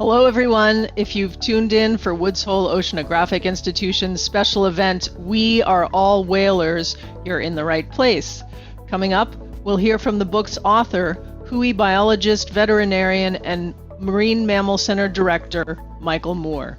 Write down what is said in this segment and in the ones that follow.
Hello, everyone. If you've tuned in for Woods Hole Oceanographic Institution's special event, We Are All Whalers, you're in the right place. Coming up, we'll hear from the book's author, WHOI biologist, veterinarian, and Marine Mammal Center director, Michael Moore.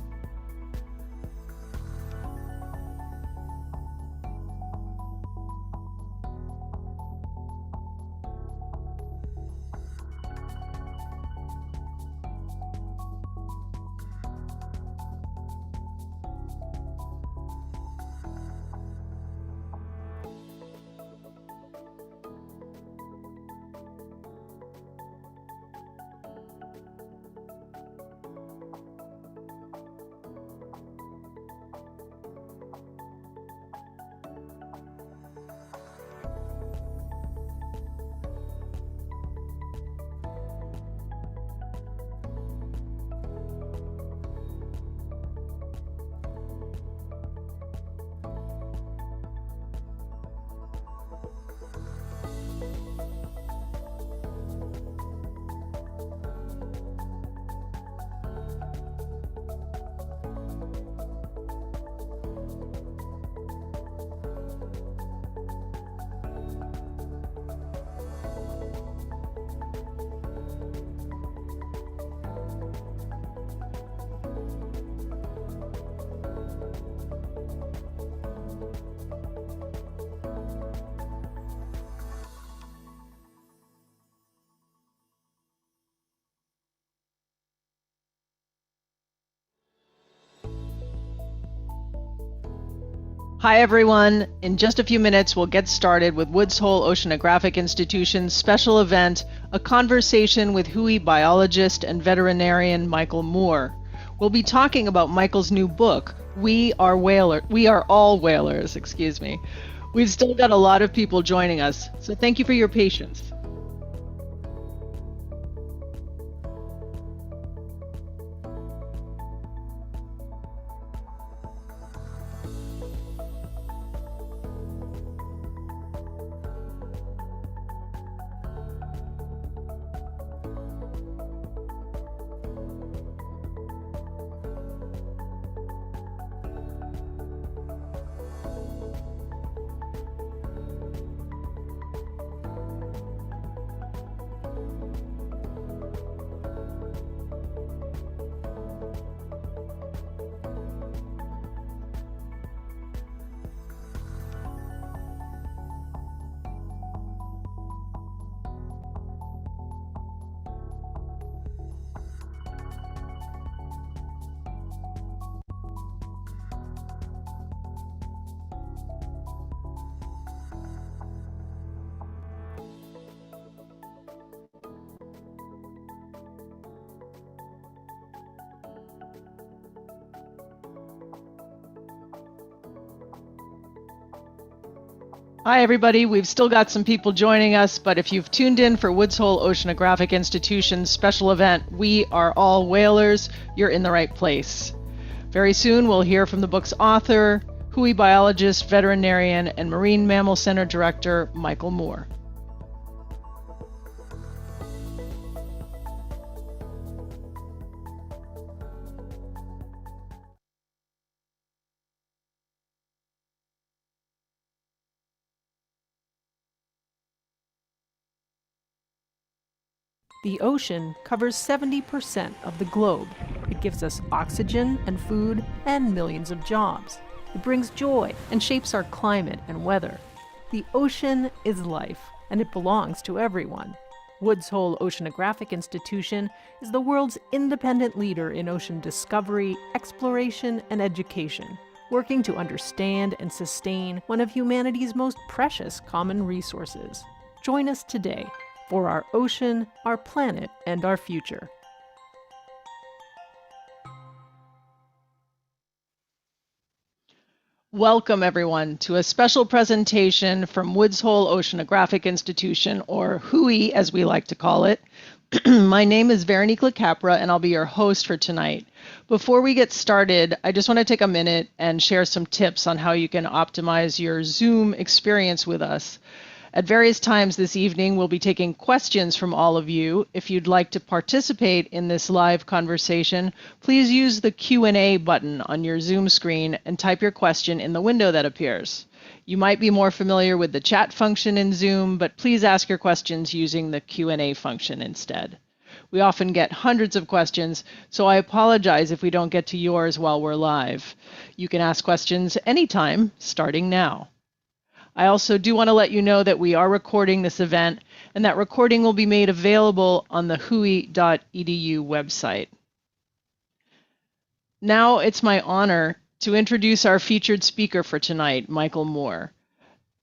Hi, everyone. In just a few minutes, we'll get started with Woods Hole Oceanographic Institution's special event, a conversation with WHOI biologist and veterinarian Michael Moore. We'll be talking about Michael's new book, We Are All Whalers, We've still got a lot of people joining us, so thank you for your patience. Hi, everybody. We've still got some people joining us, but if you've tuned in for Woods Hole Oceanographic Institution's special event, We Are All Whalers, you're in the right place. Very soon, we'll hear from the book's author, WHOI biologist, veterinarian, and Marine Mammal Center director, Michael Moore. The ocean covers 70% of the globe. It gives us oxygen and food and millions of jobs. It brings joy and shapes our climate and weather. The ocean is life, and it belongs to everyone. Woods Hole Oceanographic Institution is the world's independent leader in ocean discovery, exploration, and education, working to understand and sustain one of humanity's most precious common resources. Join us today for our ocean, our planet, and our future. Welcome, everyone, to a special presentation from Woods Hole Oceanographic Institution, or WHOI as we like to call it. My name is Veronique LaCapra, and I'll be your host for tonight. Before we get started, I just want to take a minute and share some tips on how you can optimize your Zoom experience with us. At various times this evening, we'll be taking questions from all of you. If you'd like to participate in this live conversation, please use the Q&A button on your Zoom screen and type your question in the window that appears. You might be more familiar with the chat function in Zoom, but please ask your questions using the Q&A function instead. We often get hundreds of questions, so I apologize if we don't get to yours while we're live. You can ask questions anytime, starting now. I also do want to let you know that we are recording this event, and that recording will be made available on the WHOI.edu website. Now it's my honor to introduce our featured speaker for tonight, Michael Moore.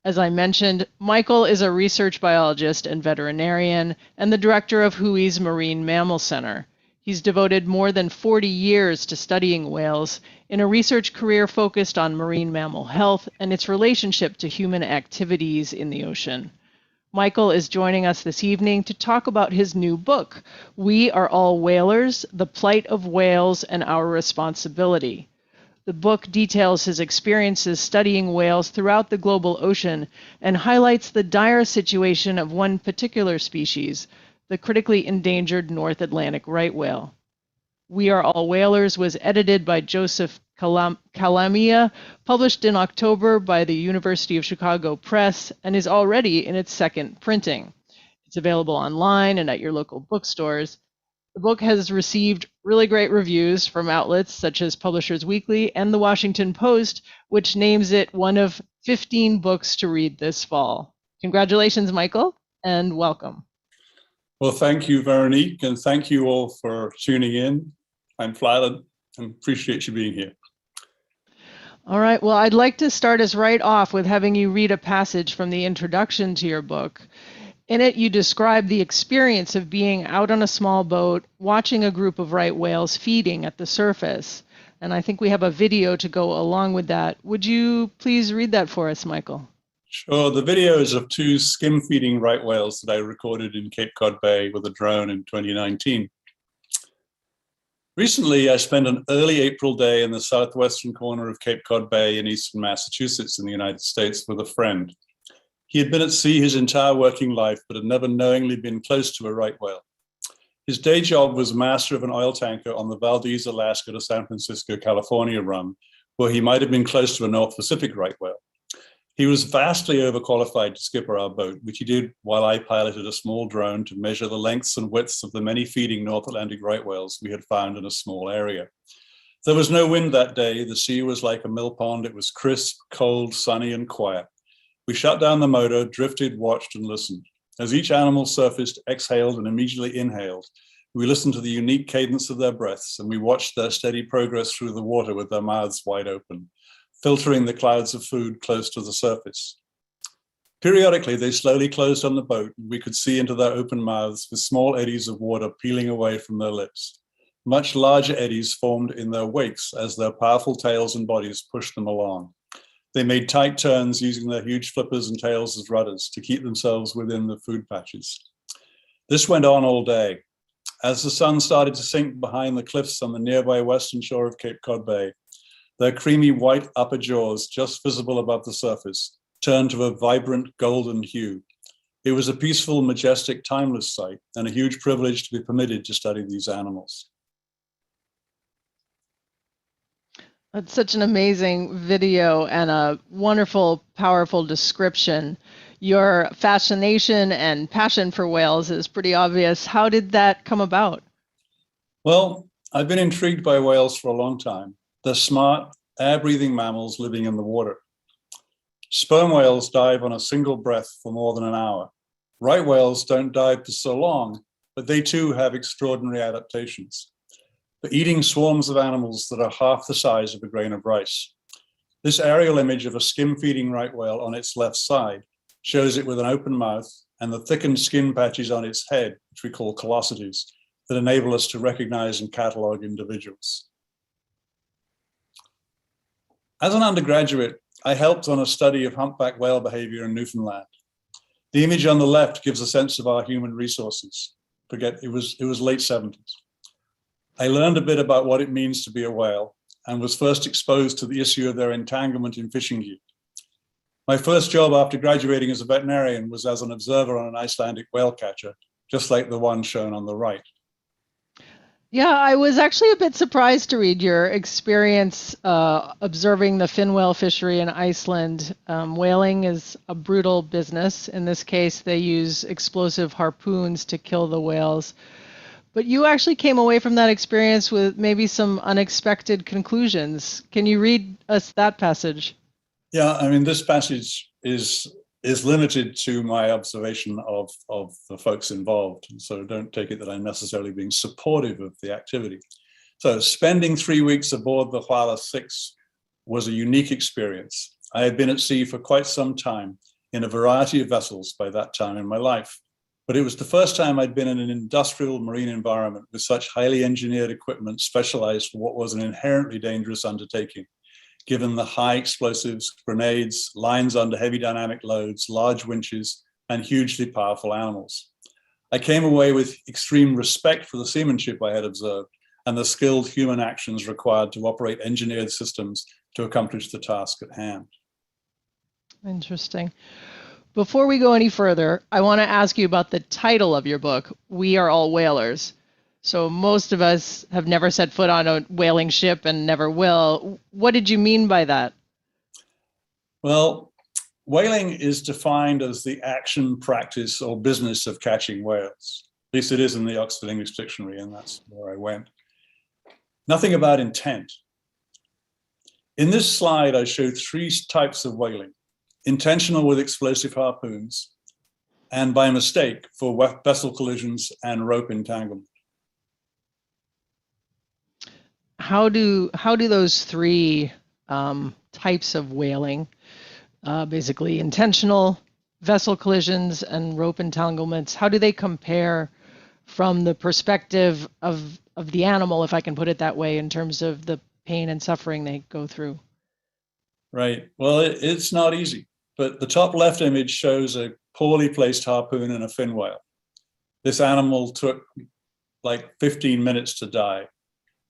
As I mentioned, Michael is a research biologist and veterinarian and the director of WHOI's Marine Mammal Center. He's devoted more than 40 years to studying whales in a research career focused on marine mammal health and its relationship to human activities in the ocean. Michael is joining us this evening to talk about his new book, We Are All Whalers: The Plight of Whales and Our Responsibility. The book details his experiences studying whales throughout the global ocean and highlights the dire situation of one particular species, the critically endangered North Atlantic right whale. We Are All Whalers was edited by Joseph Calamia, published in October by the University of Chicago Press, and is already in its second printing. It's available online and at your local bookstores. The book has received really great reviews from outlets such as Publishers Weekly and The Washington Post, which names it one of 15 books to read this fall. Congratulations, Michael, and welcome. Well, thank you, Veronique, and thank you all for tuning in. I'm flattered and appreciate you being here. All right, well, I'd like to start us right off with having you read a passage from the introduction to your book. In it, you describe the experience of being out on a small boat, watching a group of right whales feeding at the surface. And I think we have a video to go along with that. Would you please read that for us, Michael? Sure. The video is of two skim-feeding right whales that I recorded in Cape Cod Bay with a drone in 2019. Recently, I spent an early April day in the southwestern corner of Cape Cod Bay in eastern Massachusetts in the United States with a friend. He had been at sea his entire working life, but had never knowingly been close to a right whale. His day job was master of an oil tanker on the Valdez, Alaska to San Francisco, California run, where he might have been close to a North Pacific right whale. He was vastly overqualified to skipper our boat, which he did while I piloted a small drone to measure the lengths and widths of the many feeding North Atlantic right whales we had found in a small area. There was no wind that day. The sea was like a mill pond. It was crisp, cold, sunny, and quiet. We shut down the motor, drifted, watched, and listened. As each animal surfaced, exhaled, and immediately inhaled, we listened to the unique cadence of their breaths, and we watched their steady progress through the water with their mouths wide open, filtering the clouds of food close to the surface. Periodically, they slowly closed on the boat, and we could see into their open mouths with small eddies of water peeling away from their lips. Much larger eddies formed in their wakes as their powerful tails and bodies pushed them along. They made tight turns using their huge flippers and tails as rudders to keep themselves within the food patches. This went on all day. As the sun started to sink behind the cliffs on the nearby western shore of Cape Cod Bay, their creamy white upper jaws, just visible above the surface, turned to a vibrant golden hue. It was a peaceful, majestic, timeless sight, and a huge privilege to be permitted to study these animals. That's such an amazing video and a wonderful, powerful description. Your fascination and passion for whales is pretty obvious. How did that come about? Well, I've been intrigued by whales for a long time. They're smart, air-breathing mammals living in the water. Sperm whales dive on a single breath for more than an hour. Right whales don't dive for so long, but they too have extraordinary adaptations. They're eating swarms of animals that are half the size of a grain of rice. This aerial image of a skim-feeding right whale on its left side shows it with an open mouth and the thickened skin patches on its head, which we call callosities, that enable us to recognize and catalog individuals. As an undergraduate, I helped on a study of humpback whale behavior in Newfoundland. The image on the left gives a sense of our human resources. It was late 70s. I learned a bit about what it means to be a whale and was first exposed to the issue of their entanglement in fishing gear. My first job after graduating as a veterinarian was as an observer on an Icelandic whale catcher, just like the one shown on the right. Yeah, I was actually a bit surprised to read your experience observing the fin whale fishery in Iceland. Whaling is a brutal business. In this case, they use explosive harpoons to kill the whales. But you actually came away from that experience with maybe some unexpected conclusions. Can you read us that passage? Yeah, I mean, this passage is limited to my observation of the folks involved. So don't take it that I'm necessarily being supportive of the activity. So spending 3 weeks aboard the WHOI 6 was a unique experience. I had been at sea for quite some time in a variety of vessels by that time in my life, but it was the first time I'd been in an industrial marine environment with such highly engineered equipment specialized for what was an inherently dangerous undertaking, given the high explosives, grenades, lines under heavy dynamic loads, large winches, and hugely powerful animals. I came away with extreme respect for the seamanship I had observed and the skilled human actions required to operate engineered systems to accomplish the task at hand. Interesting. Before we go any further, I want to ask you about the title of your book, We Are All Whalers. So most of us have never set foot on a whaling ship and never will. What did you mean by that? Well, whaling is defined as the action, practice, or business of catching whales. At least it is in the Oxford English Dictionary, and that's where I went. Nothing about intent. In this slide, I show 3 types of whaling: intentional with explosive harpoons, and by mistake for vessel collisions and rope entanglement. How do those 3 types of whaling, basically intentional, vessel collisions, and rope entanglements, how do they compare from the perspective of the animal, if I can put it that way, in terms of the pain and suffering they go through? Right. Well, it's not easy, but the top left image shows a poorly placed harpoon in a fin whale. This animal took like 15 minutes to die,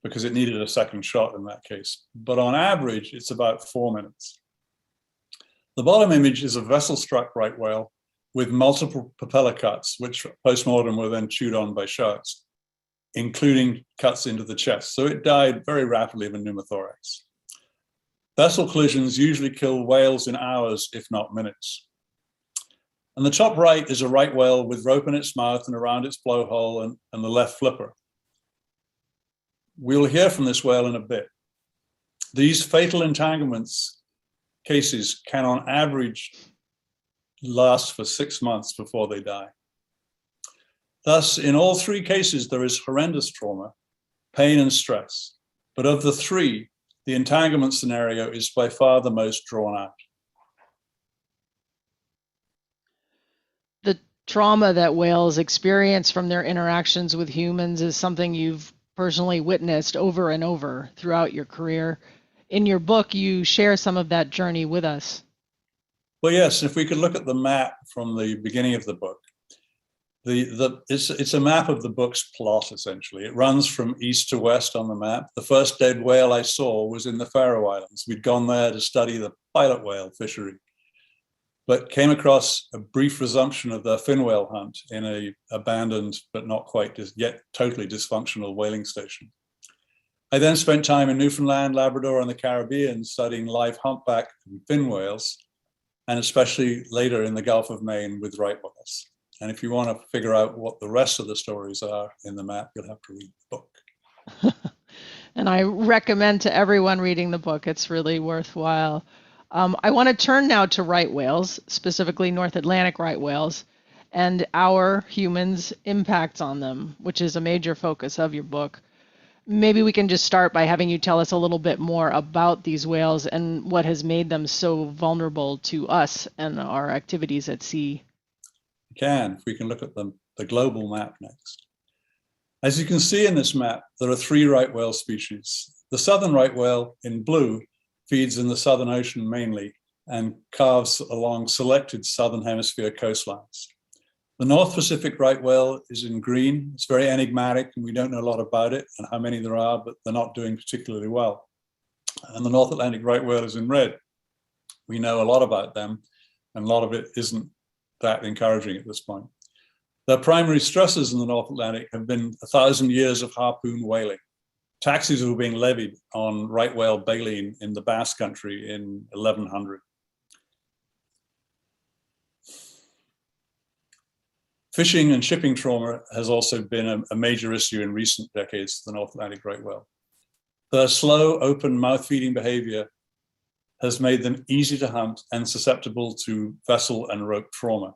because it needed a second shot in that case. But on average, it's about 4 minutes. The bottom image is a vessel-struck right whale with multiple propeller cuts, which post-mortem were then chewed on by sharks, including cuts into the chest. So it died very rapidly of a pneumothorax. Vessel collisions usually kill whales in hours, if not minutes. And the top right is a right whale with rope in its mouth and around its blowhole and the left flipper. We'll hear from this whale in a bit. These fatal entanglements cases can on average last for 6 months before they die. Thus, in all 3 cases, there is horrendous trauma, pain and stress. But of the 3, the entanglement scenario is by far the most drawn out. The trauma that whales experience from their interactions with humans is something you've personally witnessed over and over throughout your career. In your book, you share some of that journey with us. Well, yes, if we could look at the map from the beginning of the book, it's a map of the book's plot, essentially. It runs from east to west on the map. The first dead whale I saw was in the Faroe Islands. We'd gone there to study the pilot whale fishery, but came across a brief resumption of the fin whale hunt in an abandoned but not quite yet totally dysfunctional whaling station. I then spent time in Newfoundland, Labrador, and the Caribbean studying live humpback and fin whales, and especially later in the Gulf of Maine with right whales. And if you want to figure out what the rest of the stories are in the map, you'll have to read the book. And I recommend to everyone reading the book. It's really worthwhile. I want to turn now to right whales, specifically North Atlantic right whales, and our humans' impacts on them, which is a major focus of your book. Maybe we can just start by having you tell us a little bit more about these whales and what has made them so vulnerable to us and our activities at sea. If we can look at the global map next. As you can see in this map, there are 3 right whale species. The southern right whale in blue feeds in the Southern Ocean mainly and carves along selected southern hemisphere coastlines. The North Pacific right whale is in green. It's very enigmatic and we don't know a lot about it and how many there are, but they're not doing particularly well. And the North Atlantic right whale is in red. we know a lot about them, and a lot of it isn't that encouraging at this point. The primary stressors in the North Atlantic have been 1,000 years of harpoon whaling. Taxes were being levied on right whale baleen in the Basque Country in 1100. Fishing and shipping trauma has also been a major issue in recent decades for the North Atlantic right whale. Their slow, open mouth-feeding behavior has made them easy to hunt and susceptible to vessel and rope trauma.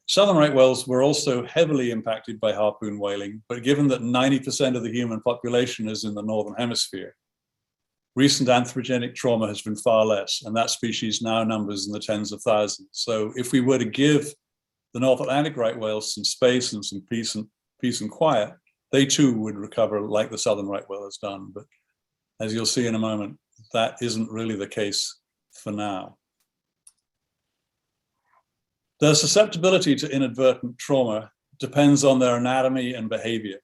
Southern right whales were also heavily impacted by harpoon whaling, but given that 90% of the human population is in the Northern Hemisphere, recent anthropogenic trauma has been far less, and that species now numbers in the tens of thousands. So if we were to give the North Atlantic right whales some space and some peace and quiet, they too would recover like the Southern right whale has done. But as you'll see in a moment, that isn't really the case for now. Their susceptibility to inadvertent trauma depends on their anatomy and behavior.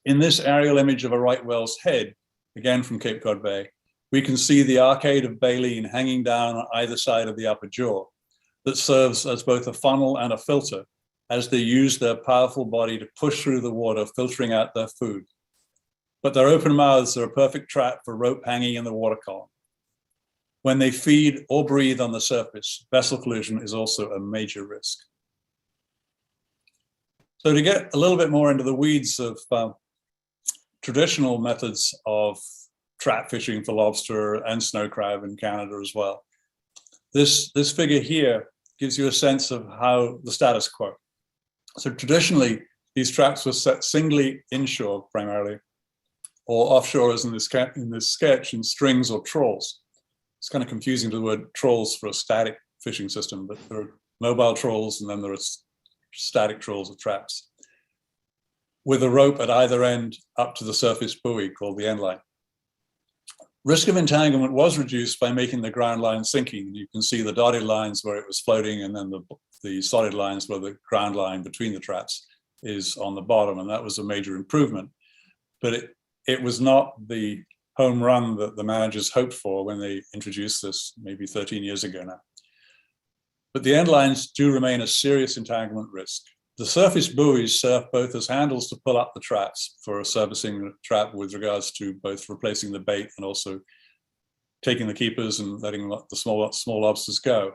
In this aerial image of a right whale's head, again from Cape Cod Bay, we can see the arcade of baleen hanging down on either side of the upper jaw that serves as both a funnel and a filter as they use their powerful body to push through the water, filtering out their food. But their open mouths are a perfect trap for rope hanging in the water column. When they feed or breathe on the surface, vessel collision is also a major risk. So to get a little bit more into the weeds of traditional methods of trap fishing for lobster and snow crab in Canada as well, this figure here gives you a sense of how the status quo. So traditionally, these traps were set singly inshore primarily, or offshore as in this sketch in strings or trawls. It's kind of confusing the word trawls for a static fishing system, but there are mobile trawls and then there are static trawls or traps with a rope at either end up to the surface buoy called the end line. Risk of entanglement was reduced by making the ground line sinking. You can see the dotted lines where it was floating and then the solid lines where the ground line between the traps is on the bottom, and that was a major improvement. But it was not the home run that the managers hoped for when they introduced this maybe 13 years ago now. But the end lines do remain a serious entanglement risk. The surface buoys serve both as handles to pull up the traps for servicing the trap with regards to both replacing the bait and also taking the keepers and letting the small lobsters go.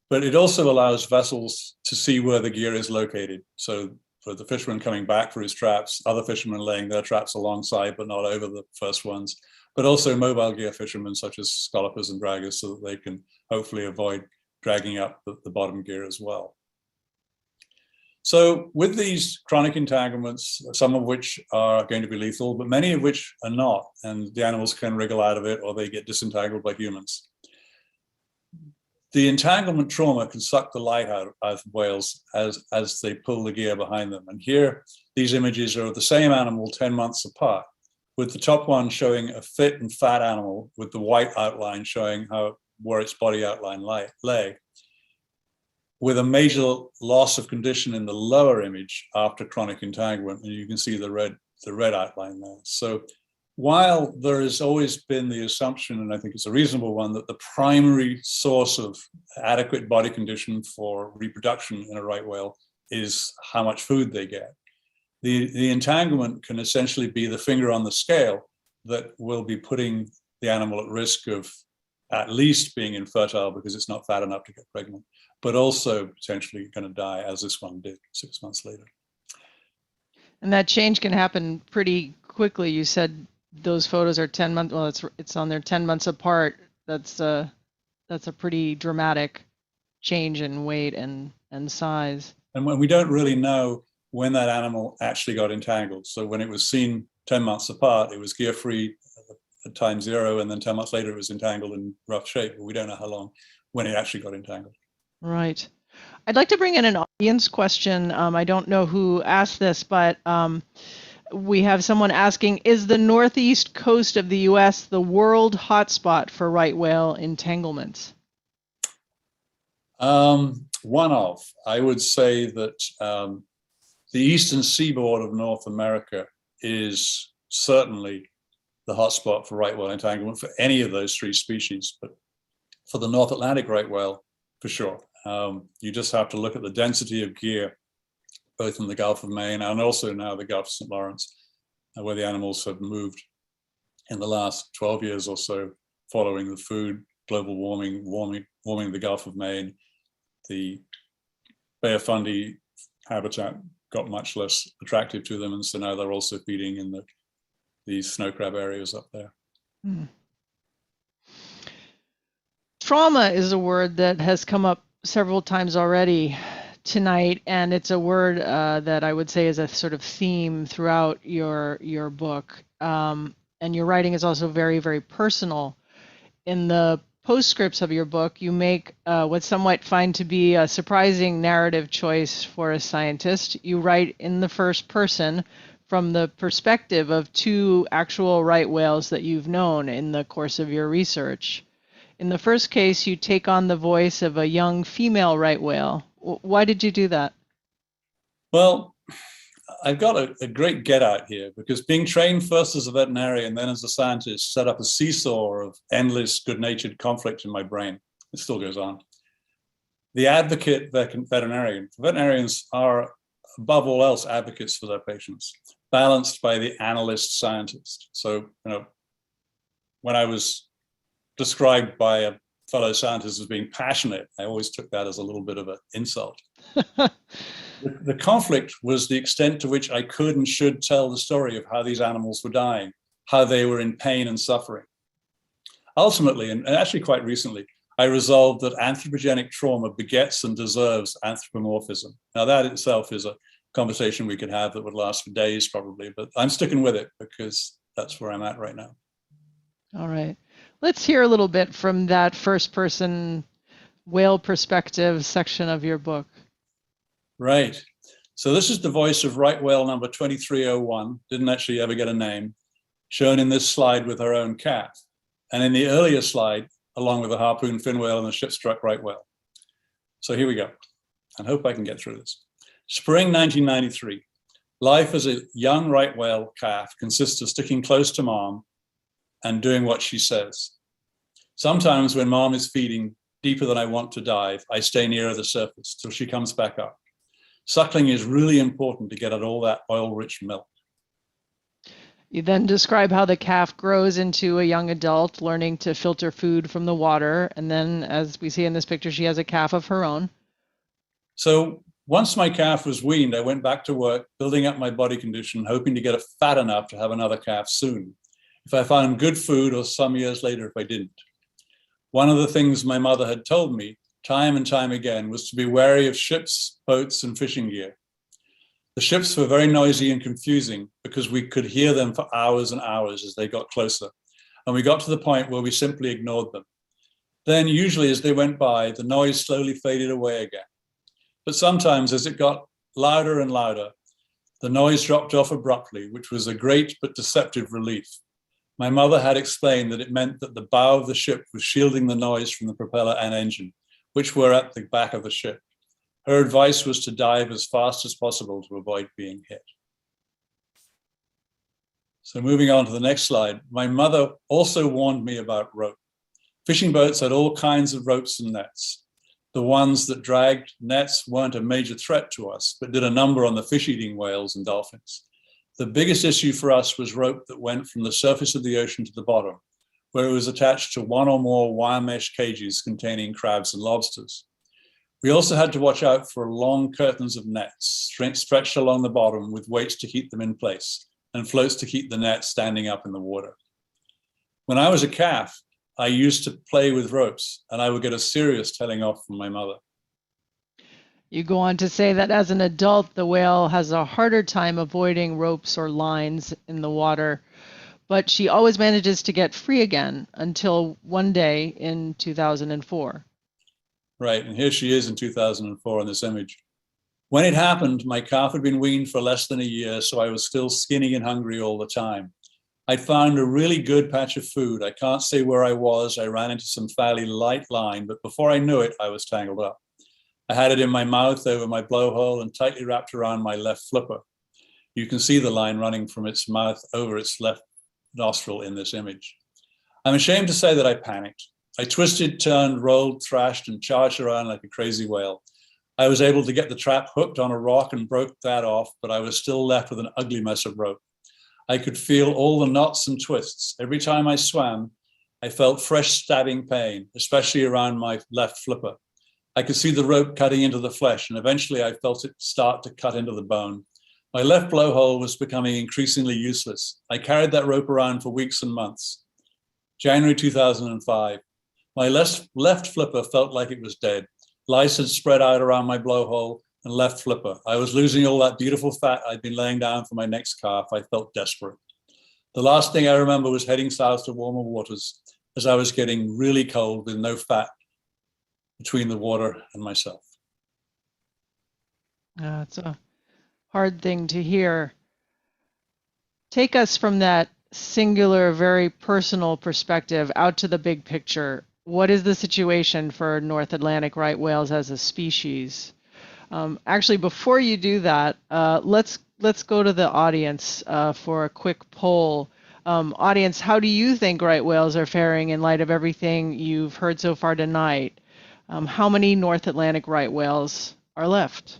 But it also allows vessels to see where the gear is located. So for the fisherman coming back for his traps, other fishermen laying their traps alongside but not over the first ones, but also mobile gear fishermen such as scallopers and draggers so that they can hopefully avoid dragging up the bottom gear as well. So with these chronic entanglements, some of which are going to be lethal, but many of which are not, and the animals can wriggle out of it or they get disentangled by humans. The entanglement trauma can suck the life out of whales as they pull the gear behind them. And here, these images are of the same animal 10 months apart, with the top one showing a fit and fat animal with the white outline showing where its body outline lay, with a major loss of condition in the lower image after chronic entanglement, and you can see the red outline there. So while there has always been the assumption, and I think it's a reasonable one, that the primary source of adequate body condition for reproduction in a right whale is how much food they get, the entanglement can essentially be the finger on the scale that will be putting the animal at risk of at least being infertile because it's not fat enough to get pregnant, but also potentially going to die, as this one did 6 months later. And that change can happen pretty quickly. You said those photos are 10 months. Well, it's on there 10 months apart. That's a pretty dramatic change in weight and size. And when we don't really know when that animal actually got entangled. So when it was seen 10 months apart, it was gear free at time 0, and then 10 months later it was entangled in rough shape. But we don't know how long when it actually got entangled. Right. I'd like to bring in an audience question. I don't know who asked this, but we have someone asking, is the northeast coast of the U.S. the world hotspot for right whale entanglements? One of. I would say that the eastern seaboard of North America is certainly the hotspot for right whale entanglement for any of those 3 species. But For the North Atlantic right whale, for sure. You just have to look at the density of gear, both in the Gulf of Maine and also now the Gulf of St. Lawrence, where the animals have moved in the last 12 years or so, following the food, global warming the Gulf of Maine. The Bay of Fundy habitat got much less attractive to them, and so now they're also feeding in these snow crab areas up there. Trauma is a word that has come up several times already tonight, and it's a word that I would say is a sort of theme throughout your book. And your writing is also very, very personal. In the postscripts of your book, you make what some might find to be a surprising narrative choice for a scientist. You write in the first person from the perspective of two actual right whales that you've known in the course of your research. In the first case, you take on the voice of a young female right whale. Why did you do that? Well, I've got a great get out here, because being trained first as a veterinarian, then as a scientist, set up a seesaw of endless good-natured conflict in my brain. It still goes on. The advocate veterinarian. Veterinarians are, above all else, advocates for their patients, balanced by the analyst scientist. So, when I was described by a fellow scientist as being passionate, I always took that as a little bit of an insult. The conflict was the extent to which I could and should tell the story of how these animals were dying, how they were in pain and suffering. Ultimately, and actually quite recently, I resolved that anthropogenic trauma begets and deserves anthropomorphism. Now, that itself is a conversation we could have that would last for days probably, but I'm sticking with it because that's where I'm at right now. All right. Let's hear a little bit from that first person whale perspective section of your book. Right. So this is the voice of right whale number 2301, didn't actually ever get a name, shown in this slide with her own calf. And in the earlier slide, along with the harpoon fin whale and the ship-struck right whale. So here we go. I hope I can get through this. Spring 1993. Life as a young right whale calf consists of sticking close to mom and doing what she says. Sometimes when mom is feeding deeper than I want to dive, I stay nearer the surface till she comes back up. Suckling is really important to get at all that oil-rich milk. You then describe how the calf grows into a young adult, learning to filter food from the water. And then, as we see in this picture, she has a calf of her own. So once my calf was weaned, I went back to work, building up my body condition, hoping to get it fat enough to have another calf soon, if I found good food, or some years later if I didn't. One of the things my mother had told me time and time again was to be wary of ships, boats, and fishing gear. The ships were very noisy and confusing because we could hear them for hours and hours as they got closer. And we got to the point where we simply ignored them. Then usually as they went by, the noise slowly faded away again. But sometimes as it got louder and louder, the noise dropped off abruptly, which was a great but deceptive relief. My mother had explained that it meant that the bow of the ship was shielding the noise from the propeller and engine, which were at the back of the ship. Her advice was to dive as fast as possible to avoid being hit. So moving on to the next slide, my mother also warned me about rope. Fishing boats had all kinds of ropes and nets. The ones that dragged nets weren't a major threat to us, but did a number on the fish-eating whales and dolphins. The biggest issue for us was rope that went from the surface of the ocean to the bottom, where it was attached to one or more wire mesh cages containing crabs and lobsters. We also had to watch out for long curtains of nets stretched along the bottom with weights to keep them in place and floats to keep the net standing up in the water. When I was a calf, I used to play with ropes, and I would get a serious telling off from my mother. You go on to say that as an adult, the whale has a harder time avoiding ropes or lines in the water, but she always manages to get free again until one day in 2004. Right, and here she is in 2004 in this image. When it happened, my calf had been weaned for less than a year, so I was still skinny and hungry all the time. I'd found a really good patch of food. I can't say where I was. I ran into some fairly light line, but before I knew it, I was tangled up. I had it in my mouth over my blowhole and tightly wrapped around my left flipper. You can see the line running from its mouth over its left nostril in this image. I'm ashamed to say that I panicked. I twisted, turned, rolled, thrashed, and charged around like a crazy whale. I was able to get the trap hooked on a rock and broke that off, but I was still left with an ugly mess of rope. I could feel all the knots and twists. Every time I swam, I felt fresh stabbing pain, especially around my left flipper. I could see the rope cutting into the flesh, and eventually I felt it start to cut into the bone. My left blowhole was becoming increasingly useless. I carried that rope around for weeks and months. January 2005. My left flipper felt like it was dead. Lice had spread out around my blowhole and left flipper. I was losing all that beautiful fat I'd been laying down for my next calf. I felt desperate. The last thing I remember was heading south to warmer waters as I was getting really cold with no fat between the water and myself. It's a hard thing to hear. Take us from that singular, very personal perspective out to the big picture. What is the situation for North Atlantic right whales as a species? Actually, before you do that, let's go to the audience for a quick poll. Audience, how do you think right whales are faring in light of everything you've heard so far tonight? How many North Atlantic right whales are left?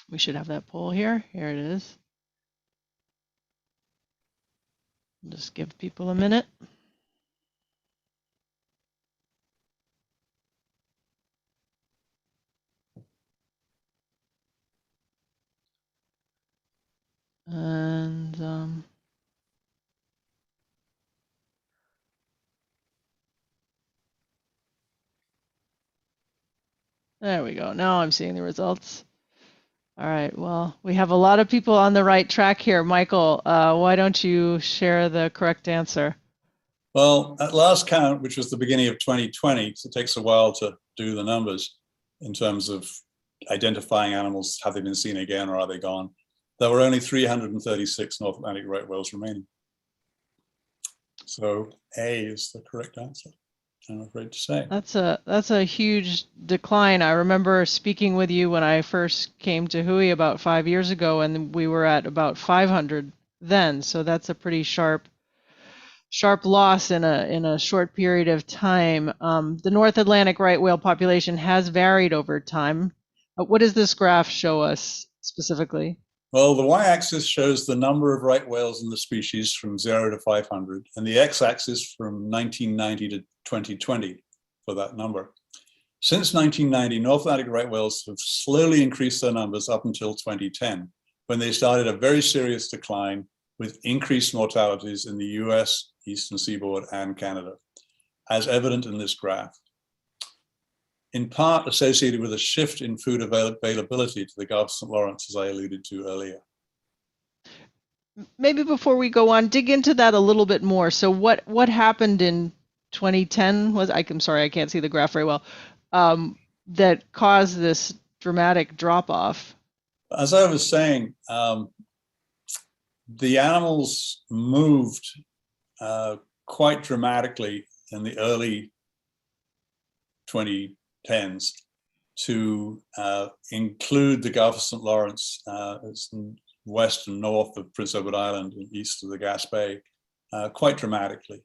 We should have that poll here. Here it is. Just give people a minute. And there we go. Now I'm seeing the results. All right. Well, we have a lot of people on the right track here. Michael, why don't you share the correct answer? Well, at last count, which was the beginning of 2020, so it takes a while to do the numbers in terms of identifying animals. Have they been seen again or are they gone? There were only 336 North Atlantic right whales remaining. So A is the correct answer, I'm afraid to say. That's a huge decline. I remember speaking with you when I first came to WHOI about 5 years ago, and we were at about 500 then. So that's a pretty sharp loss in a short period of time. The North Atlantic right whale population has varied over time. What does this graph show us specifically? Well, the y-axis shows the number of right whales in the species from 0 to 500, and the x-axis from 1990 to 2020 for that number. Since 1990, North Atlantic right whales have slowly increased their numbers up until 2010, when they started a very serious decline with increased mortalities in the US, Eastern Seaboard, and Canada, as evident in this graph. In part associated with a shift in food availability to the Gulf of St. Lawrence, as I alluded to earlier. Maybe before we go on, dig into that a little bit more. So what happened in 2010 was, I'm sorry, I can't see the graph very well, that caused this dramatic drop-off? As I was saying, the animals moved quite dramatically in the early 2010s to include the Gulf of St. Lawrence, it's west and north of Prince Edward Island and east of the Gaspé, quite dramatically.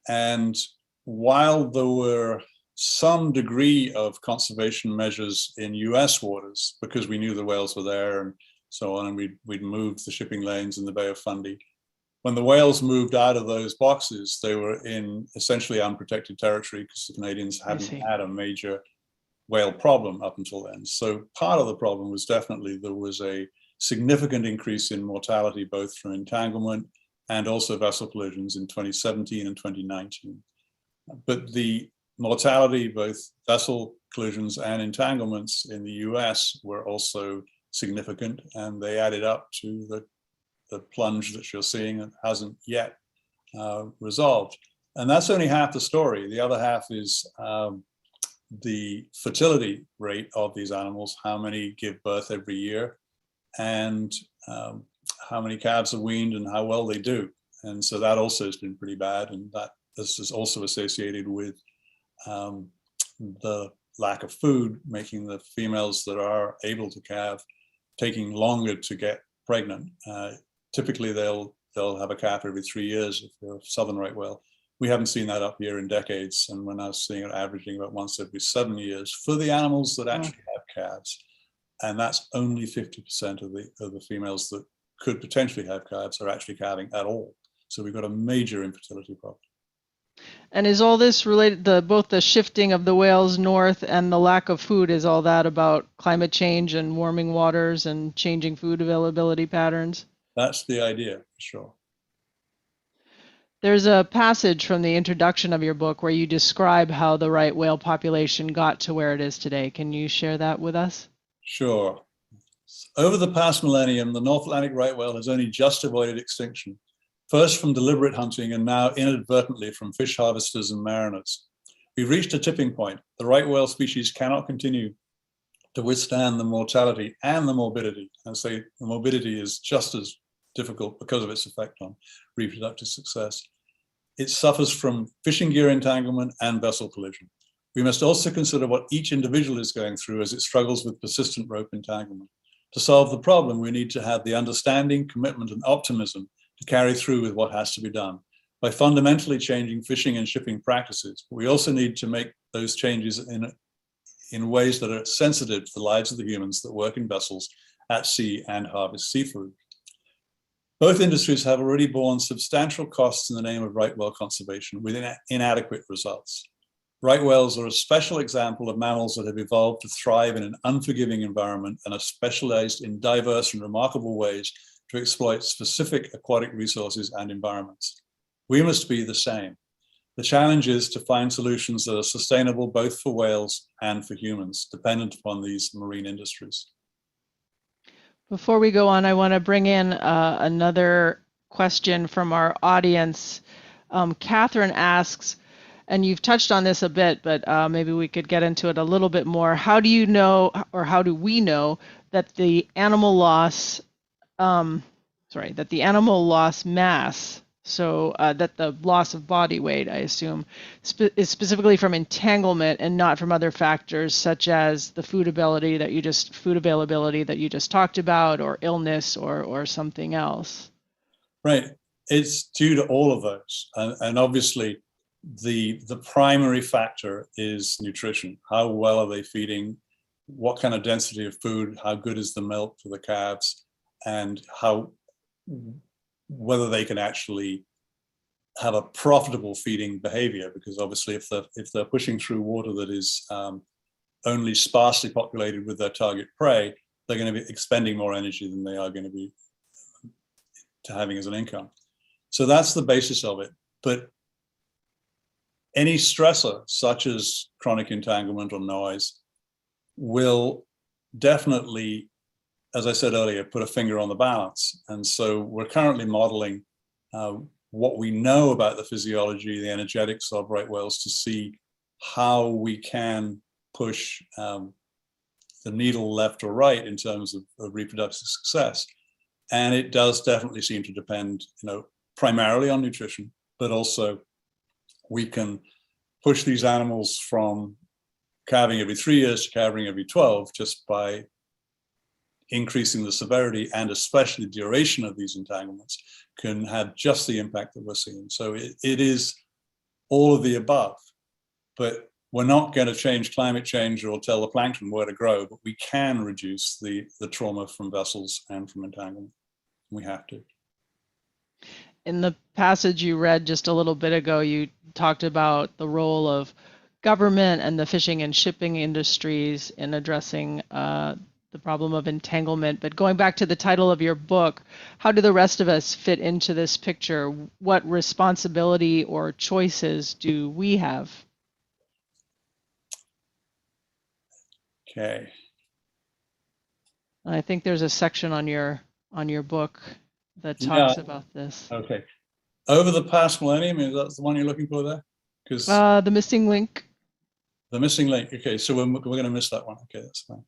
And while there were some degree of conservation measures in US waters, because we knew the whales were there and so on, and we'd moved the shipping lanes in the Bay of Fundy, when the whales moved out of those boxes, they were in essentially unprotected territory because the Canadians hadn't had a major whale problem up until then. So part of the problem was definitely there was a significant increase in mortality, both from entanglement and also vessel collisions in 2017 and 2019. But the mortality, both vessel collisions and entanglements in the US were also significant, and they added up to the plunge that you're seeing that hasn't yet resolved. And that's only half the story. The other half is the fertility rate of these animals, how many give birth every year, and how many calves are weaned and how well they do. And so that also has been pretty bad. And that this is also associated with the lack of food, making the females that are able to calve taking longer to get pregnant. Typically, they'll have a calf every 3 years if they're a southern right whale. We haven't seen that up here in decades, and we're now seeing it averaging about once every 7 years for the animals that actually have calves. And that's only 50% of the females that could potentially have calves are actually calving at all. So we've got a major infertility problem. And is all this related, both the shifting of the whales north and the lack of food, is all that about climate change and warming waters and changing food availability patterns? That's the idea, for sure. There's a passage from the introduction of your book where you describe how the right whale population got to where it is today. Can you share that with us? Sure. Over the past millennium, the North Atlantic right whale has only just avoided extinction, first from deliberate hunting and now inadvertently from fish harvesters and mariners. We've reached a tipping point. The right whale species cannot continue to withstand the mortality and the morbidity. And so the morbidity is just as difficult because of its effect on reproductive success. It suffers from fishing gear entanglement and vessel collision. We must also consider what each individual is going through as it struggles with persistent rope entanglement. To solve the problem, we need to have the understanding, commitment, and optimism to carry through with what has to be done by fundamentally changing fishing and shipping practices. But we also need to make those changes in ways that are sensitive to the lives of the humans that work in vessels at sea and harvest seafood. Both industries have already borne substantial costs in the name of right whale conservation with inadequate results. Right whales are a special example of mammals that have evolved to thrive in an unforgiving environment and are specialized in diverse and remarkable ways to exploit specific aquatic resources and environments. We must be the same. The challenge is to find solutions that are sustainable both for whales and for humans, dependent upon these marine industries. Before we go on, I want to bring in another question from our audience. Catherine asks, and you've touched on this a bit, but maybe we could get into it a little bit more. How do you know, or how do we know that the animal loss, that the animal loss mass, so that the loss of body weight, I assume, is specifically from entanglement and not from other factors such as the food availability that you just talked about, or illness, or something else? Right. It's due to all of those, and obviously, the primary factor is nutrition. How well are they feeding? What kind of density of food? How good is the milk for the calves? And whether they can actually have a profitable feeding behavior, because obviously if they're pushing through water that is only sparsely populated with their target prey, they're going to be expending more energy than they are going to be having as an income. So that's the basis of it. But any stressor, such as chronic entanglement or noise, will definitely, as I said earlier, put a finger on the balance. And so we're currently modeling what we know about the physiology, the energetics of right whales, to see how we can push the needle left or right in terms of reproductive success. And it does definitely seem to depend, primarily on nutrition, but also we can push these animals from calving every 3 years to calving every 12 just by increasing the severity and especially the duration of these entanglements can have just the impact that we're seeing. So it is all of the above, but we're not going to change climate change or tell the plankton where to grow, but we can reduce the trauma from vessels and from entanglement. We have to. In the passage you read just a little bit ago, you talked about the role of government and the fishing and shipping industries in addressing the problem of entanglement. But going back to the title of your book, how do the rest of us fit into this picture? What responsibility or choices do we have? Okay. I think there's a section on your book that talks about this. Okay. Over the past millennium, is that the one you're looking for there? Because the missing link. The missing link. Okay, so we're going to miss that one. Okay, that's fine.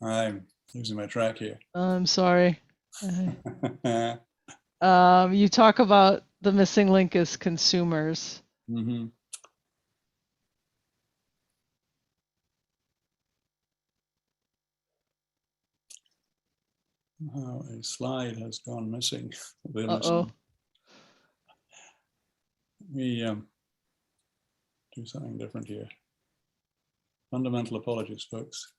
I'm losing my track here. I'm sorry. You talk about the missing link as consumers. Mm-hmm. Oh, a slide has gone missing. Uh-oh. Let me do something different here. Fundamental apologies, folks.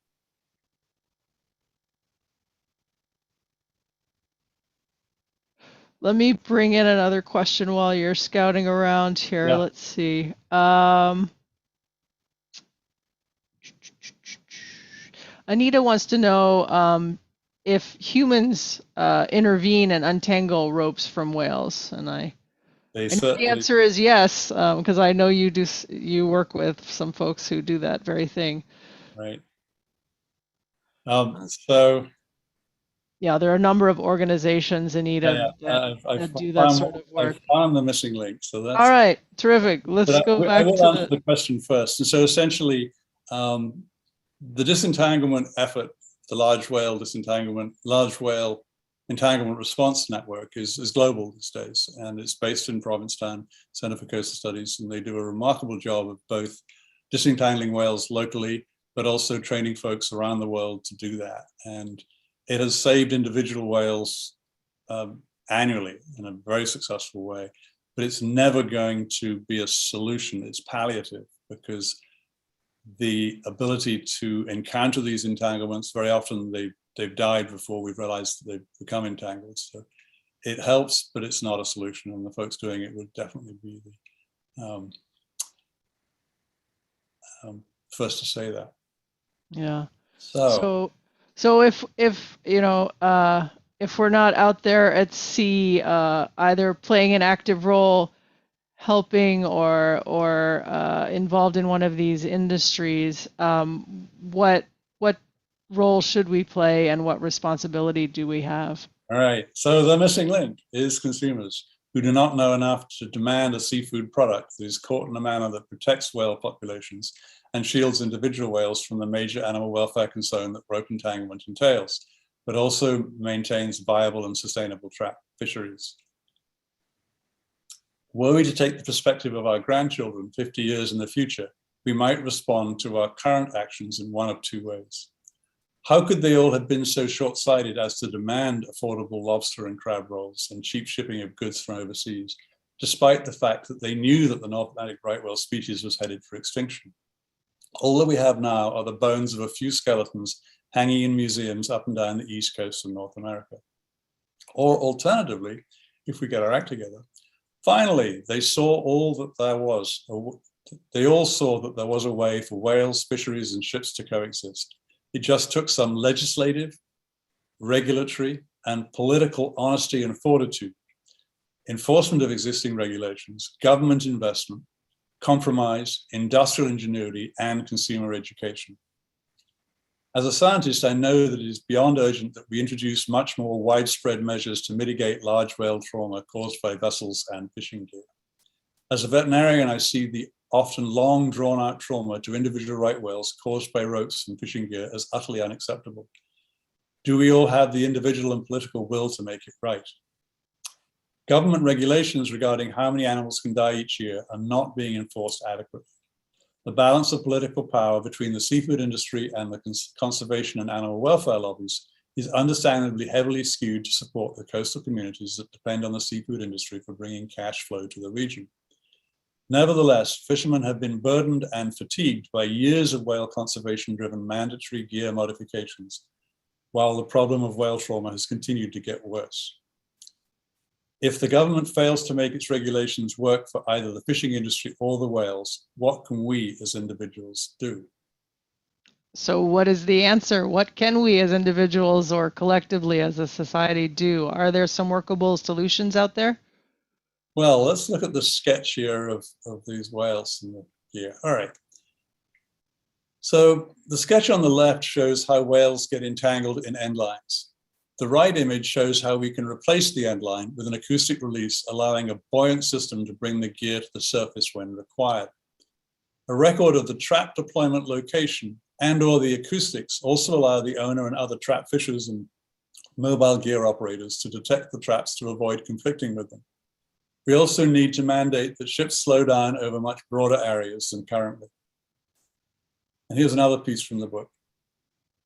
Let me bring in another question while you're scouting around here. Yeah. Let's see. Anita wants to know if humans intervene and untangle ropes from whales, and I know the answer is yes, because I know you work with some folks who do that very thing. Right. So yeah, there are a number of organizations, Anita, that do that sort of work. I found the missing link, so that's all right. Terrific. Let's go back I will to answer the question first. And so essentially, the disentanglement effort, the large whale entanglement response network is global these days, and it's based in Provincetown, Center for Coastal Studies, and they do a remarkable job of both disentangling whales locally, but also training folks around the world to do that. And it has saved individual whales annually in a very successful way, but it's never going to be a solution. It's palliative, because the ability to encounter these entanglements, very often they've died before we've realized that they've become entangled. So it helps, but it's not a solution, and the folks doing it would definitely be the first to say that. Yeah. So if if we're not out there at sea, either playing an active role, helping or involved in one of these industries, what role should we play, and what responsibility do we have? All right. So the missing link is consumers who do not know enough to demand a seafood product that is caught in a manner that protects whale populations and shields individual whales from the major animal welfare concern that rope entanglement entails, but also maintains viable and sustainable trap fisheries. Were we to take the perspective of our grandchildren 50 years in the future, we might respond to our current actions in one of two ways. How could they all have been so short-sighted as to demand affordable lobster and crab rolls and cheap shipping of goods from overseas, despite the fact that they knew that the North Atlantic right whale species was headed for extinction? All that we have now are the bones of a few skeletons hanging in museums up and down the east coast of North America. Or alternatively, if we get our act together, finally, they saw all that there was. They all saw that there was a way for whales, fisheries, and ships to coexist. It just took some legislative, regulatory, and political honesty and fortitude, enforcement of existing regulations, government investment, compromise, industrial ingenuity, and consumer education. As a scientist, I know that it is beyond urgent that we introduce much more widespread measures to mitigate large whale trauma caused by vessels and fishing gear. As a veterinarian, I see the often long drawn-out trauma to individual right whales caused by ropes and fishing gear as utterly unacceptable. Do we all have the individual and political will to make it right? Government regulations regarding how many animals can die each year are not being enforced adequately. The balance of political power between the seafood industry and the conservation and animal welfare lobbies is understandably heavily skewed to support the coastal communities that depend on the seafood industry for bringing cash flow to the region. Nevertheless, fishermen have been burdened and fatigued by years of whale conservation-driven mandatory gear modifications, while the problem of whale trauma has continued to get worse. If the government fails to make its regulations work for either the fishing industry or the whales, what can we as individuals do? So what is the answer? What can we as individuals or collectively as a society do? Are there some workable solutions out there? Well, let's look at the sketch here of these whales in the gear. All right. So the sketch on the left shows how whales get entangled in end lines. The right image shows how we can replace the end line with an acoustic release, allowing a buoyant system to bring the gear to the surface when required. A record of the trap deployment location and/or the acoustics also allow the owner and other trap fishers and mobile gear operators to detect the traps to avoid conflicting with them. We also need to mandate that ships slow down over much broader areas than currently. And here's another piece from the book.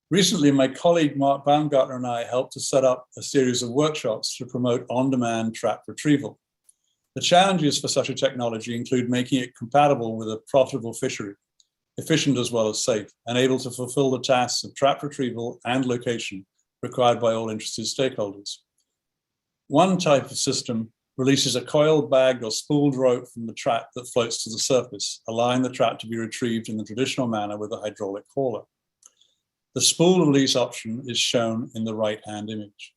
Recently, my colleague Mark Baumgartner and I helped to set up a series of workshops to promote on-demand trap retrieval. The challenges for such a technology include making it compatible with a profitable fishery, efficient as well as safe, and able to fulfill the tasks of trap retrieval and location required by all interested stakeholders. One type of system releases a coiled, bagged, or spooled rope from the trap that floats to the surface, allowing the trap to be retrieved in the traditional manner with a hydraulic hauler. The spool release option is shown in the right-hand image.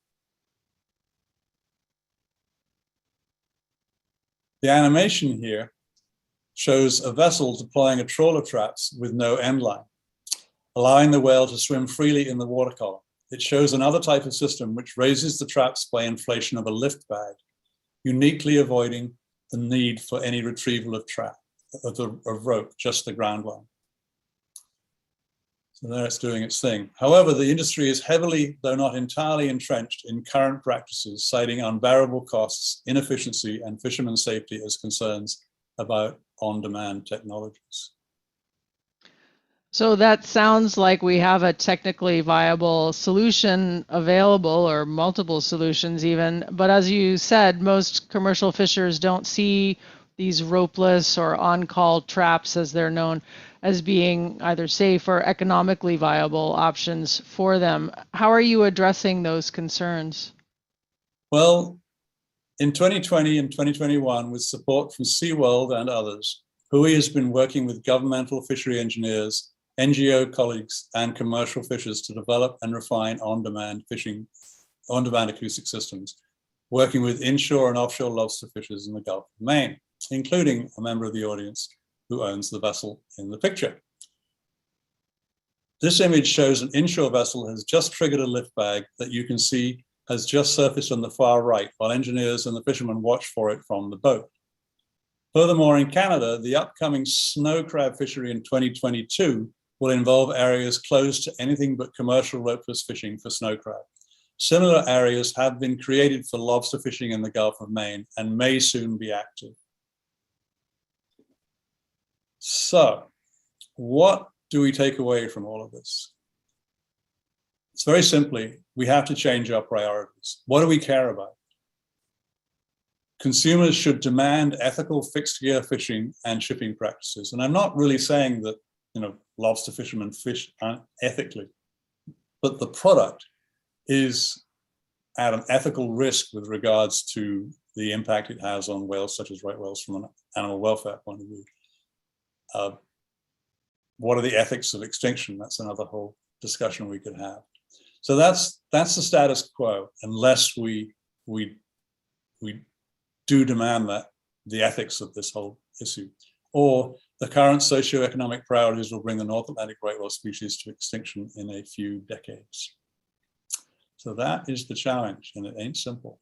The animation here shows a vessel deploying a trawler traps with no end line, allowing the whale to swim freely in the water column. It shows another type of system which raises the traps by inflation of a lift bag, uniquely avoiding the need for any retrieval of rope, just the ground line. So there it's doing its thing. However, the industry is heavily, though not entirely, entrenched in current practices, citing unbearable costs, inefficiency, and fishermen safety as concerns about on-demand technologies. So that sounds like we have a technically viable solution available, or multiple solutions even. But as you said, most commercial fishers don't see these ropeless or on-call traps, as they're known, as being either safe or economically viable options for them. How are you addressing those concerns? Well, in 2020 and 2021, with support from SeaWorld and others, WHOI has been working with governmental fishery engineers, NGO colleagues, and commercial fishers to develop and refine on-demand acoustic systems, working with inshore and offshore lobster fishers in the Gulf of Maine, including a member of the audience who owns the vessel in the picture. This image shows an inshore vessel has just triggered a lift bag that you can see has just surfaced on the far right, while engineers and the fishermen watch for it from the boat. Furthermore, in Canada, the upcoming snow crab fishery in 2022 will involve areas closed to anything but commercial ropeless fishing for snow crab. Similar areas have been created for lobster fishing in the Gulf of Maine and may soon be active. So, what do we take away from all of this? It's very simply, we have to change our priorities. What do we care about? Consumers should demand ethical fixed gear fishing and shipping practices. And I'm not really saying that, lobster fishermen fish unethically, but the product is at an ethical risk with regards to the impact it has on whales, such as right whales, from an animal welfare point of view. What are the ethics of extinction? That's another whole discussion we could have. So that's the status quo, unless we do demand that the ethics of this whole issue, or the current socioeconomic priorities will bring the North Atlantic right whale species to extinction in a few decades. So that is the challenge, and it ain't simple.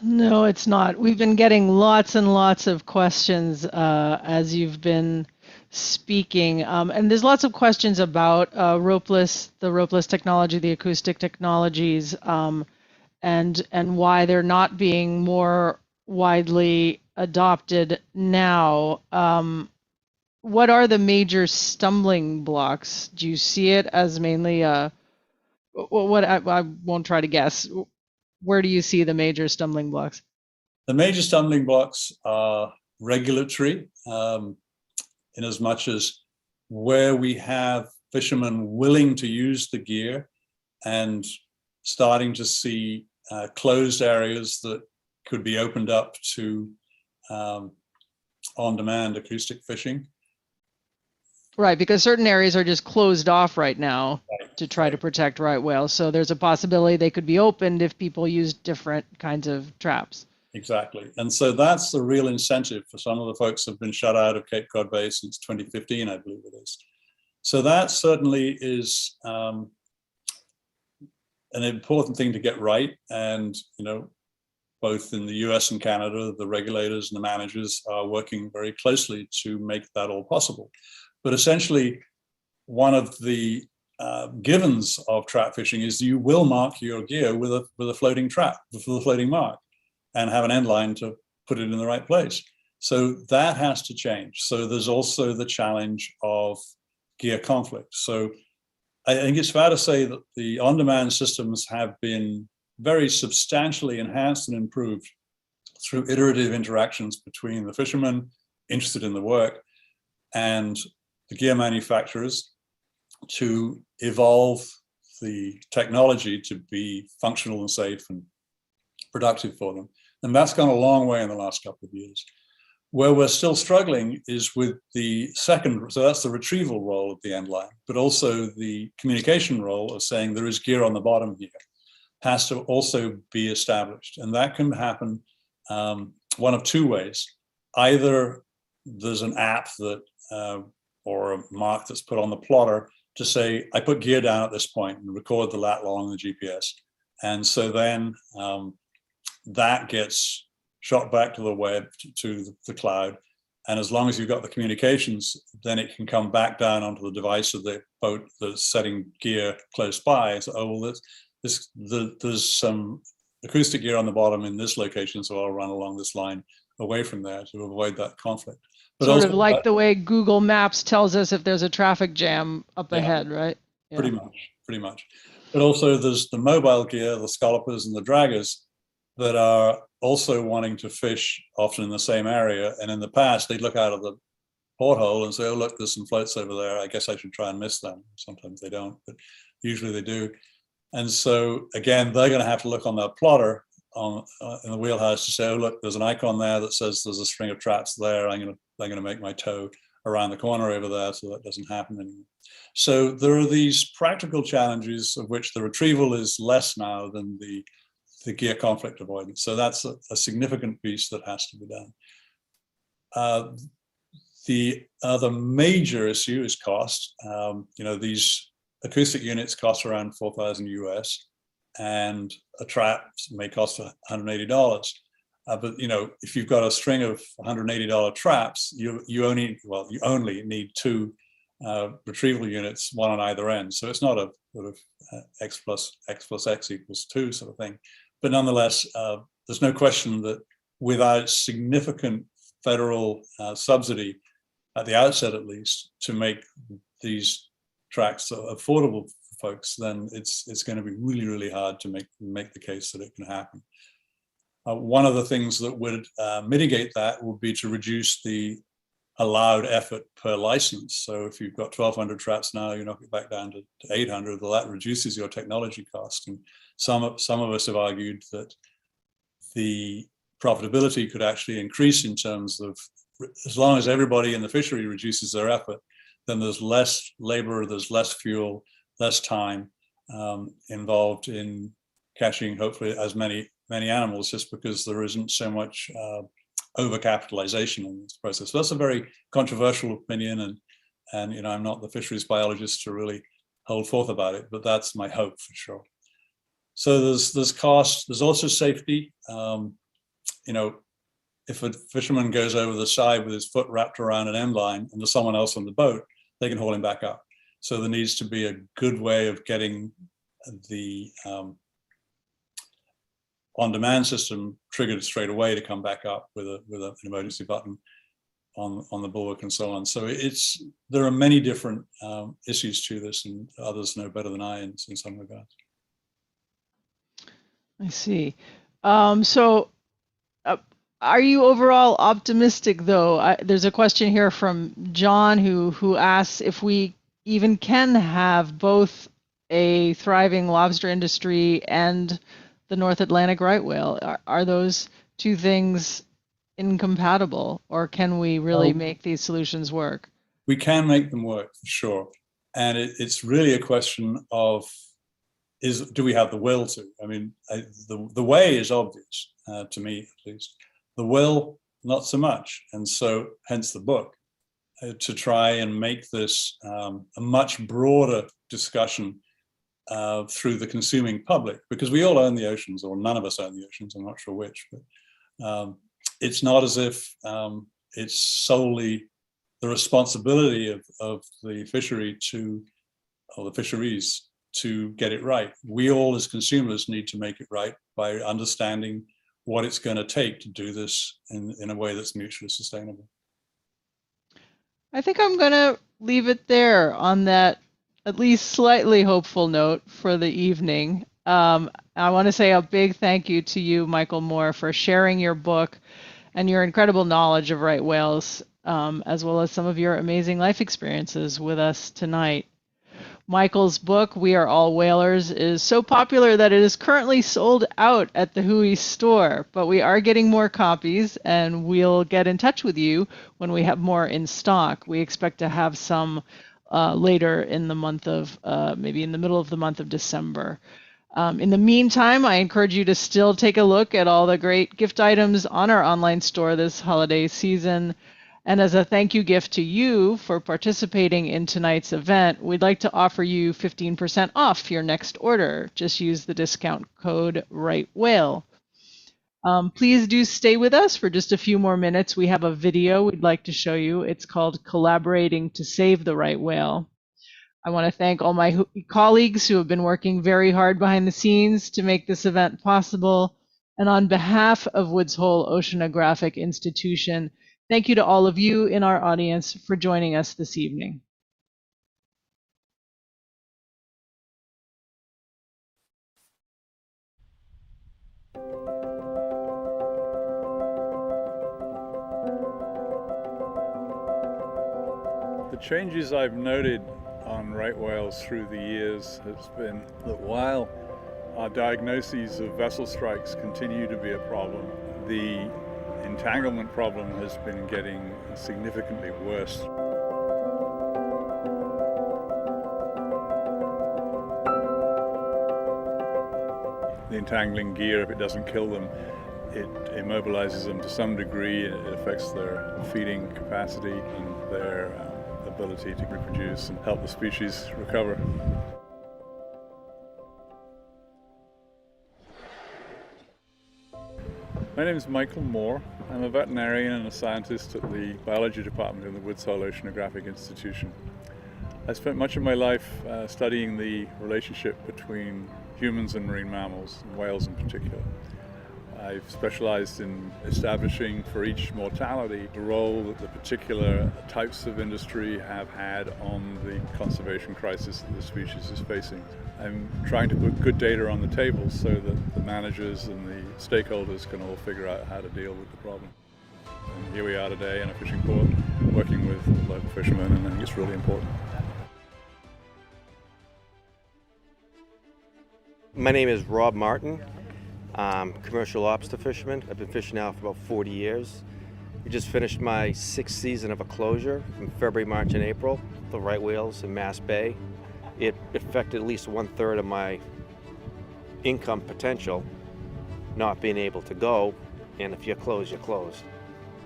No, it's not. We've been getting lots and lots of questions as you've been speaking, and there's lots of questions about the ropeless technology, the acoustic technologies, and why they're not being more widely adopted now. What are the major stumbling blocks? Do you see it as mainly I won't try to guess. Where do you see the major stumbling blocks? The major stumbling blocks are regulatory, in as much as where we have fishermen willing to use the gear and starting to see closed areas that could be opened up to on-demand acoustic fishing. Right, because certain areas are just closed off right now to try to protect right whales. So there's a possibility they could be opened if people use different kinds of traps. Exactly. And so that's the real incentive for some of the folks who have been shut out of Cape Cod Bay since 2015, I believe it is. So that certainly is an important thing to get right. And, both in the US and Canada, the regulators and the managers are working very closely to make that all possible. But essentially, one of the givens of trap fishing is you will mark your gear with a floating trap, with a floating mark, and have an end line to put it in the right place. So that has to change. So there's also the challenge of gear conflict. So I think it's fair to say that the on-demand systems have been very substantially enhanced and improved through iterative interactions between the fishermen interested in the work and the gear manufacturers to evolve the technology to be functional and safe and productive for them. And that's gone a long way in the last couple of years. Where we're still struggling is with the second, so that's the retrieval role of the end line, but also the communication role of saying there is gear on the bottom here has to also be established. And that can happen one of two ways. Either there's an app that, or a mark that's put on the plotter to say, I put gear down at this point and record the lat long the GPS. And so then that gets shot back to the web, to the cloud. And as long as you've got the communications, then it can come back down onto the device of the boat that's setting gear close by. So, oh, well, there's some acoustic gear on the bottom in this location, so I'll run along this line away from there to avoid that conflict. But sort also, of like the way Google Maps tells us if there's a traffic jam up ahead, right? Yeah. Pretty much. But also there's the mobile gear, the scallopers and the draggers that are also wanting to fish often in the same area. And in the past, they'd look out of the porthole and say, oh, look, there's some floats over there. I guess I should try and miss them. Sometimes they don't, but usually they do. And so again, they're going to have to look on their plotter on in the wheelhouse to say, oh, look, there's an icon there that says there's a string of traps there. I'm going to make my tow around the corner over there so that doesn't happen anymore. So there are these practical challenges of which the retrieval is less now than the gear conflict avoidance. So that's a significant piece that has to be done. The other major issue is cost. These acoustic units cost around $4,000 US, and a trap may cost $180. But if you've got a string of $180 traps, you only need two retrieval units, one on either end. So it's not a sort of X plus X equals 2 sort of thing. But nonetheless, there's no question that without significant federal subsidy at the outset, at least, to make these tracks affordable for folks, then it's going to be really, really hard to make the case that it can happen. One of the things that would mitigate that would be to reduce the allowed effort per license. So if you've got 1,200 traps now, you knock it back down to 800, well, that reduces your technology cost. And some of us have argued that the profitability could actually increase in terms of, as long as everybody in the fishery reduces their effort, then there's less labor, there's less fuel, less time involved in catching hopefully as many animals, just because there isn't so much overcapitalization in this process. So that's a very controversial opinion, and I'm not the fisheries biologist to really hold forth about it, but that's my hope for sure. So there's cost, there's also safety. If a fisherman goes over the side with his foot wrapped around an end line and there's someone else on the boat, they can haul him back up. So there needs to be a good way of getting the on-demand system triggered straight away to come back up with an emergency button on the bulwark and so on. So there are many different issues to this, and others know better than I in some regards. I see. Are you overall optimistic, though? There's a question here from John who asks if we even can have both a thriving lobster industry and the North Atlantic right whale. Are those two things incompatible, or can we really make these solutions work? We can make them work, for sure. And it's really a question of, do we have the will to? I mean, the way is obvious, to me at least. The will, not so much. And so hence the book, to try and make this a much broader discussion through the consuming public, because we all own the oceans, or none of us own the oceans, I'm not sure which, but it's not as if it's solely the responsibility of the fishery or the fisheries to get it right. We all as consumers need to make it right by understanding what it's going to take to do this in a way that's mutually sustainable. I think I'm going to leave it there on that at least slightly hopeful note for the evening. I want to say a big thank you to you, Michael Moore, for sharing your book and your incredible knowledge of right whales, as well as some of your amazing life experiences with us tonight. Michael's book, We Are All Whalers, is so popular that it is currently sold out at the WHOI store, but we are getting more copies, and we'll get in touch with you when we have more in stock. We expect to have some later in the month of, maybe in the middle of the month of December. In the meantime, I encourage you to still take a look at all the great gift items on our online store this holiday season. And as a thank you gift to you for participating in tonight's event, we'd like to offer you 15% off your next order. Just use the discount code RightWhale. Please do stay with us for just a few more minutes. We have a video we'd like to show you. It's called Collaborating to Save the Right Whale. I want to thank all my colleagues who have been working very hard behind the scenes to make this event possible. And on behalf of Woods Hole Oceanographic Institution, thank you to all of you in our audience for joining us this evening. The changes I've noted on right whales through the years has been that while our diagnoses of vessel strikes continue to be a problem, the entanglement problem has been getting significantly worse. The entangling gear, if it doesn't kill them, it immobilizes them to some degree. It affects their feeding capacity and their ability to reproduce and help the species recover. My name is Michael Moore. I'm a veterinarian and a scientist at the biology department in the Woods Hole Oceanographic Institution. I spent much of my life studying the relationship between humans and marine mammals, and whales in particular. I've specialized in establishing for each mortality the role that the particular types of industry have had on the conservation crisis that the species is facing. I'm trying to put good data on the table so that the managers and the stakeholders can all figure out how to deal with the problem. And here we are today in a fishing port working with local fishermen, and I think it's really important. My name is Rob Martin. I'm a commercial lobster fisherman. I've been fishing now for about 40 years. We just finished my 6th season of a closure in February, March, and April, the right whales in Mass Bay. It affected at least 1/3 of my income potential, not being able to go, and if you're closed, you're closed.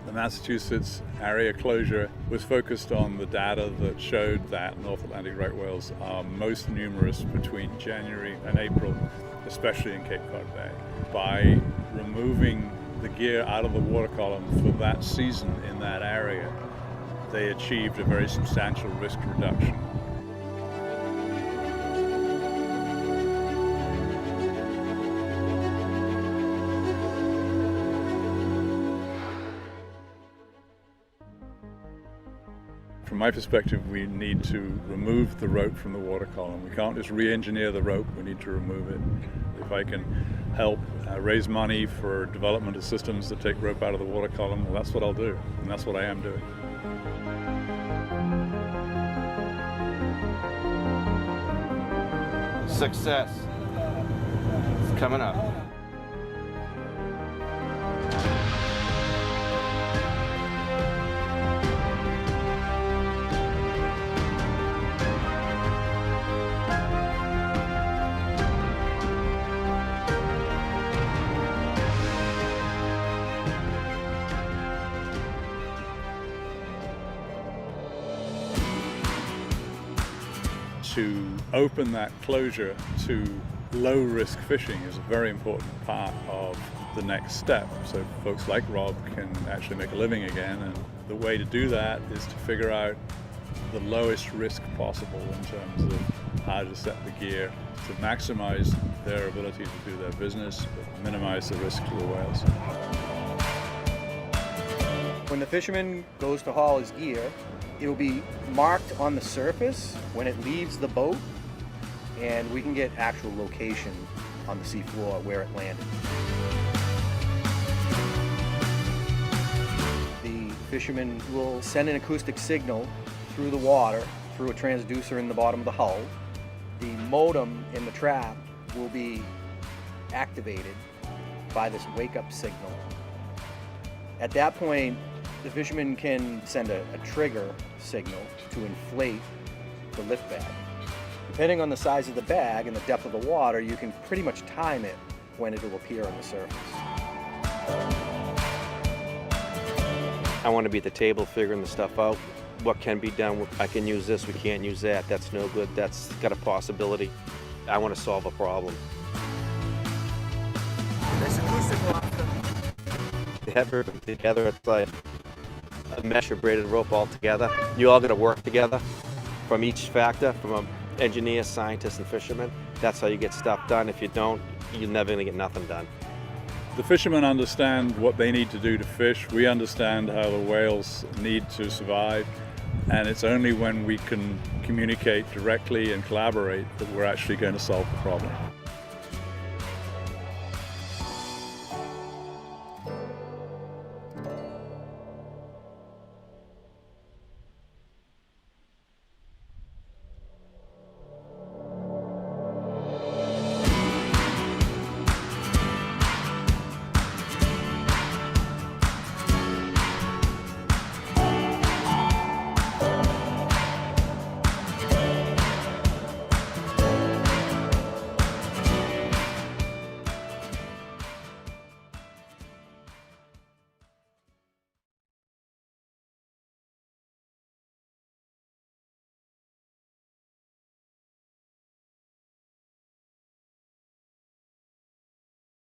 The Massachusetts area closure was focused on the data that showed that North Atlantic right whales are most numerous between January and April, especially in Cape Cod Bay. By removing the gear out of the water column for that season in that area, they achieved a very substantial risk reduction. From my perspective, we need to remove the rope from the water column. We can't just re-engineer the rope, we need to remove it. If I can help raise money for development of systems that take rope out of the water column, well, that's what I'll do, and that's what I am doing. Success. It's coming up. To open that closure to low-risk fishing is a very important part of the next step, so folks like Rob can actually make a living again. And the way to do that is to figure out the lowest risk possible in terms of how to set the gear to maximize their ability to do their business but minimize the risk to the whales. When the fisherman goes to haul his gear, It will be marked on the surface when it leaves the boat, and we can get actual location on the seafloor where it landed. The fisherman will send an acoustic signal through the water, through a transducer in the bottom of the hull. The modem in the trap will be activated by this wake-up signal. At that point, the fisherman can send a trigger signal to inflate the lift bag. Depending on the size of the bag and the depth of the water, you can pretty much time it when it will appear on the surface. I want to be at the table figuring the stuff out. What can be done? I can use this, we can't use that. That's no good, that's got a possibility. I want to solve a problem. This acoustic lobster. They have everything together, it's like a mesh or braided rope all together. You all got to work together from each factor, from an engineer, scientist, and fisherman. That's how you get stuff done. If you don't, you're never going to get nothing done. The fishermen understand what they need to do to fish. We understand how the whales need to survive. And it's only when we can communicate directly and collaborate that we're actually going to solve the problem.